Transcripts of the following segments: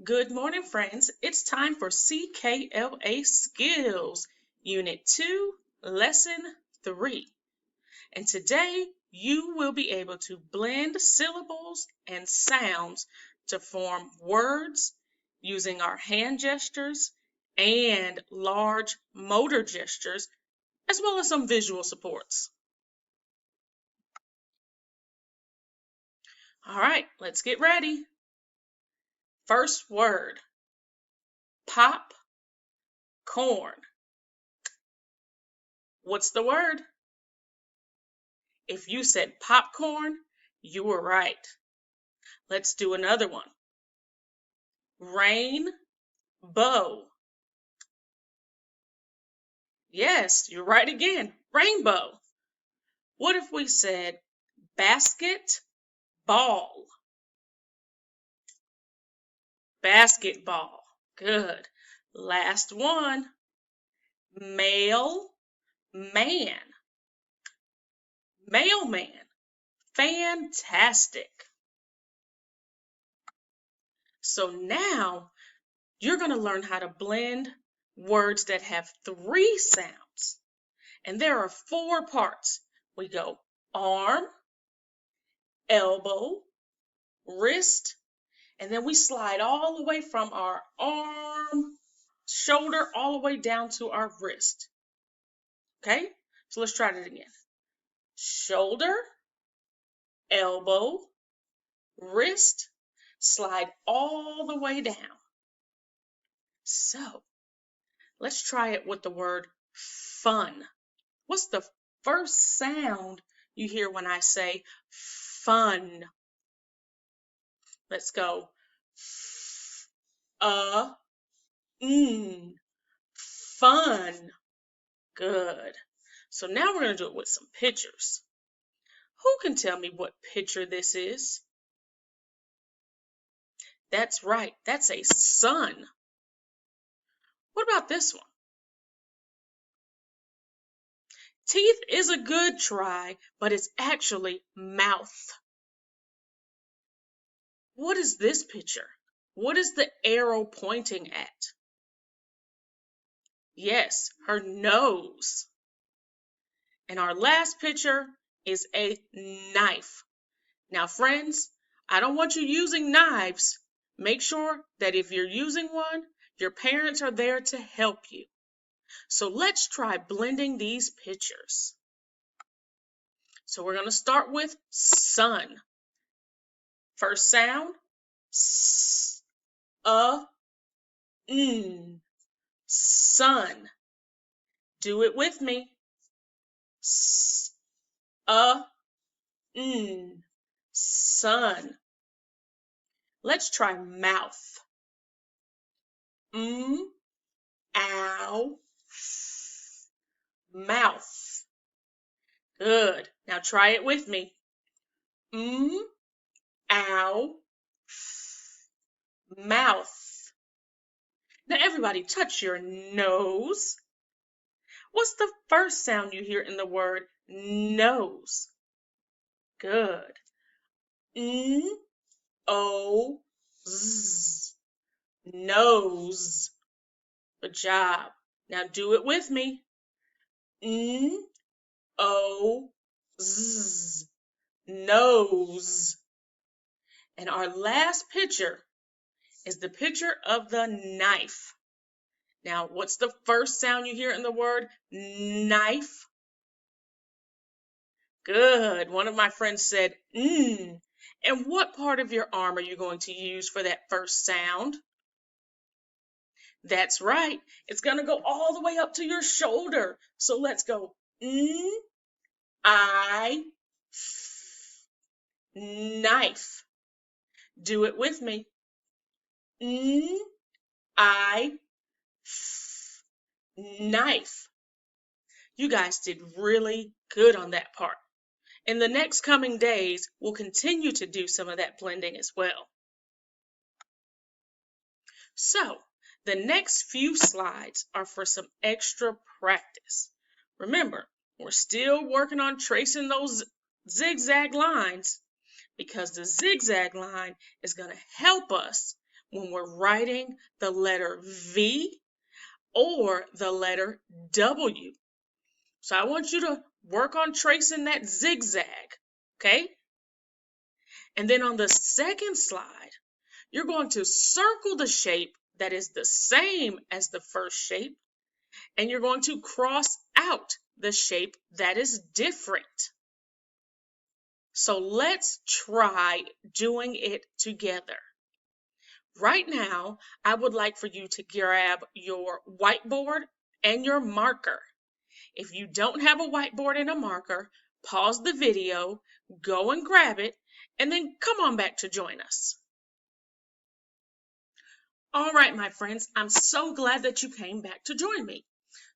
Good morning, friends. It's time for CKLA Skills, Unit 2, Lesson 3. And today you will be able to blend syllables and sounds to form words using our hand gestures and large motor gestures, as well as some visual supports. All right, let's get ready. First word, pop corn. What's the word? If you said popcorn, you were right. Let's do another one. Rainbow. Yes, you're right again. Rainbow. What if we said basketball? Basketball. Good. Last one. Mailman. Mailman. Fantastic. So now you're going to learn how to blend words that have 3 sounds. And there are 4 parts. We go arm, elbow, wrist, and then we slide all the way from our arm, shoulder, all the way down to our wrist. Okay? So let's try it again. Shoulder, elbow, wrist, slide all the way down. So let's try it with the word fun. What's the first sound you hear when I say fun? Let's go. Fun. Good. So now we're going to do it with some pictures. Who can tell me what picture this is? That's right. That's a sun. What about this one? Teeth is a good try, but it's actually mouth. What is this picture? What is the arrow pointing at? Yes, her nose. And our last picture is a knife. Now, friends, I don't want you using knives. Make sure that if you're using one, your parents are there to help you. So let's try blending these pictures. So we're going to start with sun. First sound, s, n, sun. Do it with me. S, n, sun. Let's try mouth. Ow, mouth. Good. Now try it with me. Ow, mouth. Now everybody touch your nose. What's the first sound you hear in the word nose? Good. N-O-Z. Nose. Good job. Now do it with me. N-O-Z. Nose. And our last picture is the picture of the knife. Now, what's the first sound you hear in the word knife? Good. One of my friends said, And what part of your arm are you going to use for that first sound? That's right. It's going to go all the way up to your shoulder. So let's go. Knife. Do it with me. Knife. You guys did really good on that part. In the next coming days, we'll continue to do some of that blending as well. So, the next few slides are for some extra practice. Remember, we're still working on tracing those zigzag lines because the zigzag line is going to help us when we're writing the letter V or the letter W. So I want you to work on tracing that zigzag, okay? And then on the second slide, you're going to circle the shape that is the same as the first shape, and you're going to cross out the shape that is different. So let's try doing it together. Right now, I would like for you to grab your whiteboard and your marker. If you don't have a whiteboard and a marker, pause the video, go and grab it, and then come on back to join us. All right, my friends, I'm so glad that you came back to join me.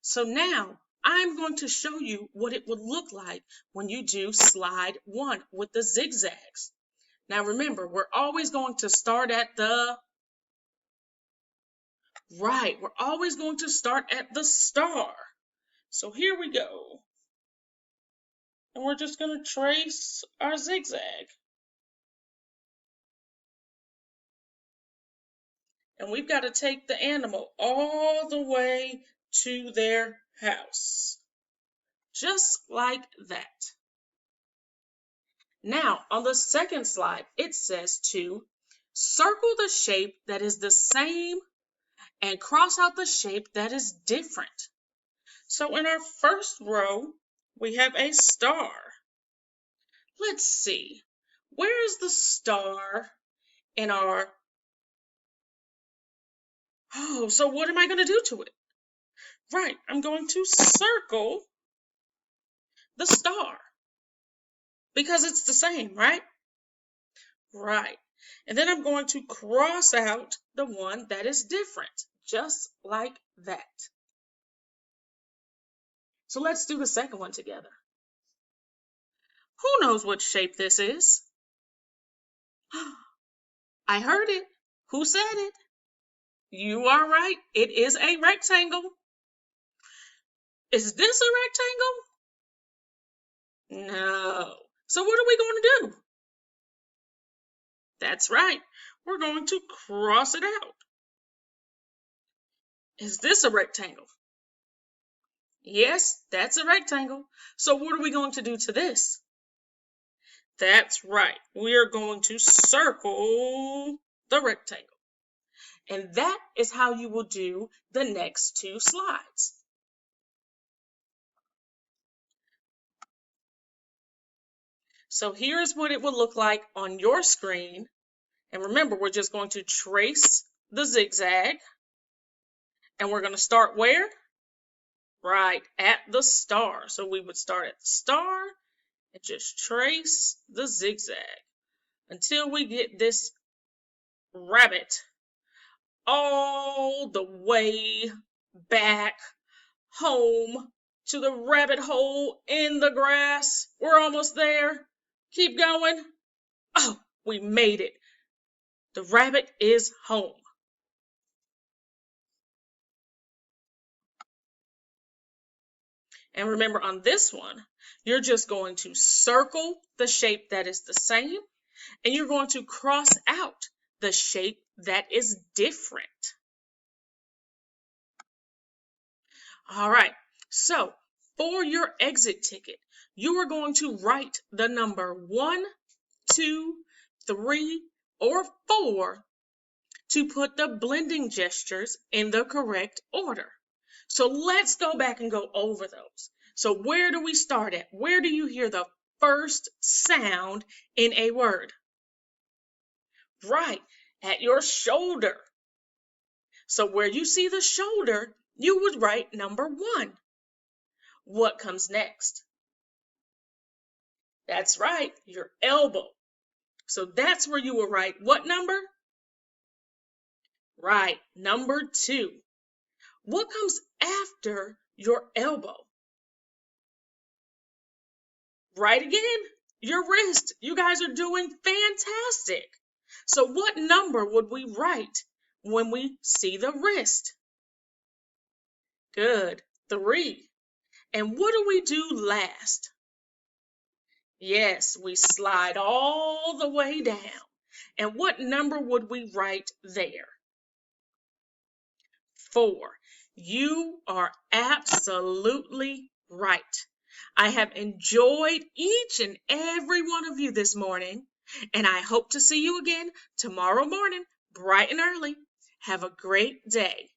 So now I'm going to show you what it would look like when you do slide 1 with the zigzags. Now remember, we're always going to start at the right. We're always going to start at the star. So here we go. And we're just going to trace our zigzag. And we've got to take the animal all the way to their house. Just like that. Now, on the second slide, it says to circle the shape that is the same and cross out the shape that is different. So in our first row, we have a star. Let's see, where is the star in our, so what am I going to do to it? Right, I'm going to circle the star because it's the same, right? Right. And then I'm going to cross out the one that is different, just like that. So let's do the second one together. Who knows what shape this is? I heard it. Who said it? You are right. It is a rectangle. Is this a rectangle? No. So what are we going to do? That's right. We're going to cross it out. Is this a rectangle? Yes, that's a rectangle. So what are we going to do to this? That's right. We are going to circle the rectangle. And that is how you will do the next two slides. So here's what it will look like on your screen. And remember, we're just going to trace the zigzag. And we're going to start where? Right, at the star. So we would start at the star and just trace the zigzag until we get this rabbit all the way back home to the rabbit hole in the grass. We're almost there. Keep going. Oh, we made it. The rabbit is home. And remember, on this one, you're just going to circle the shape that is the same, and you're going to cross out the shape that is different. All right, so for your exit ticket, you are going to write the number 1, 2, 3, or 4 to put the blending gestures in the correct order. So let's go back and go over those. So where do we start at? Where do you hear the first sound in a word? Right, at your shoulder. So where you see the shoulder, you would write number 1. What comes next? That's right, your elbow. So that's where you will write what number? Right, number 2. What comes after your elbow? Right again, your wrist. You guys are doing fantastic. So what number would we write when we see the wrist? Good, 3. And what do we do last? Yes, we slide all the way down. And what number would we write there? 4. You are absolutely right. I have enjoyed each and every one of you this morning, and I hope to see you again tomorrow morning, bright and early. Have a great day.